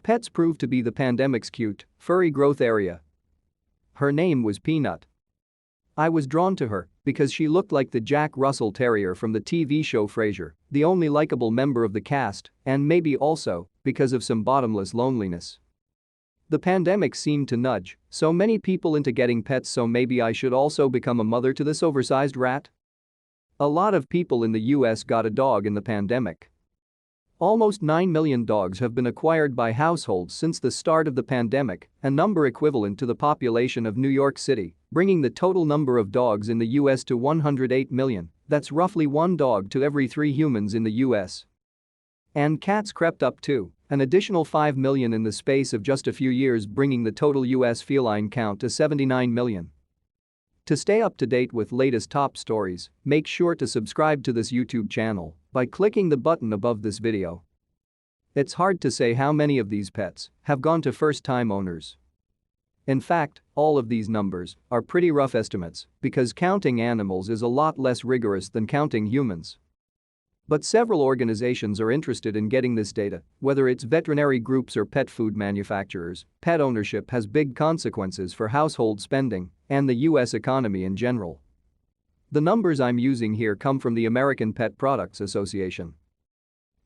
Pets proved to be the pandemic's cute, furry growth area. Her name was Peanut. I was drawn to her because she looked like the Jack Russell Terrier from the TV show Frasier, the only likable member of the cast, and maybe also because of some bottomless loneliness. The pandemic seemed to nudge so many people into getting pets, so maybe I should also become a mother to this oversized rat? A lot of people in the US got a dog in the pandemic. Almost 9 million dogs have been acquired by households since the start of the pandemic, a number equivalent to the population of New York City, bringing the total number of dogs in the US to 108 million. That's roughly one dog to every 3 humans in the US. And cats crept up too, an additional 5 million in the space of just a few years, bringing the total US feline count to 79 million. To stay up to date with latest top stories, make sure to subscribe to this YouTube channel by clicking the button above this video. It's hard to say how many of these pets have gone to first-time owners. In fact, all of these numbers are pretty rough estimates because counting animals is a lot less rigorous than counting humans. But several organizations are interested in getting this data, whether it's veterinary groups or pet food manufacturers. Pet ownership has big consequences for household spending and the US economy in general. The numbers I'm using here come from the American Pet Products Association.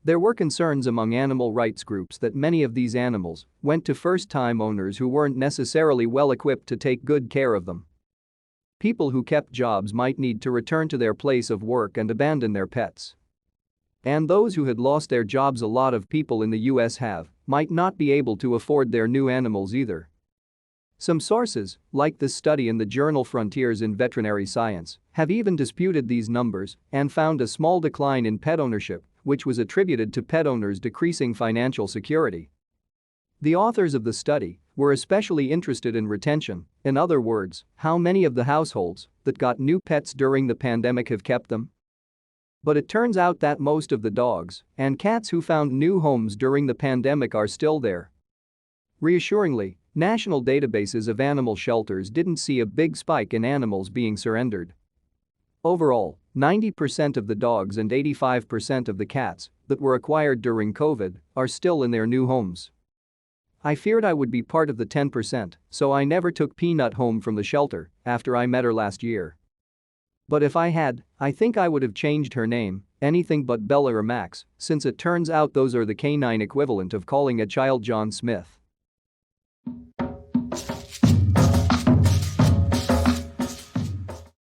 There were concerns among animal rights groups that many of these animals went to first-time owners who weren't necessarily well-equipped to take good care of them. People who kept jobs might need to return to their place of work and abandon their pets. And those who had lost their jobs, a lot of people in the US have, might not be able to afford their new animals either. Some sources, like this study in the journal Frontiers in Veterinary Science, have even disputed these numbers and found a small decline in pet ownership, which was attributed to pet owners decreasing financial security. The authors of the study were especially interested in retention, in other words, how many of the households that got new pets during the pandemic have kept them. But it turns out that most of the dogs and cats who found new homes during the pandemic are still there. Reassuringly, national databases of animal shelters didn't see a big spike in animals being surrendered. Overall, 90% of the dogs and 85% of the cats that were acquired during COVID are still in their new homes. I feared I would be part of the 10%, so I never took Peanut home from the shelter after I met her last year. But if I had, I think I would have changed her name, anything but Bella or Max, since it turns out those are the canine equivalent of calling a child John Smith.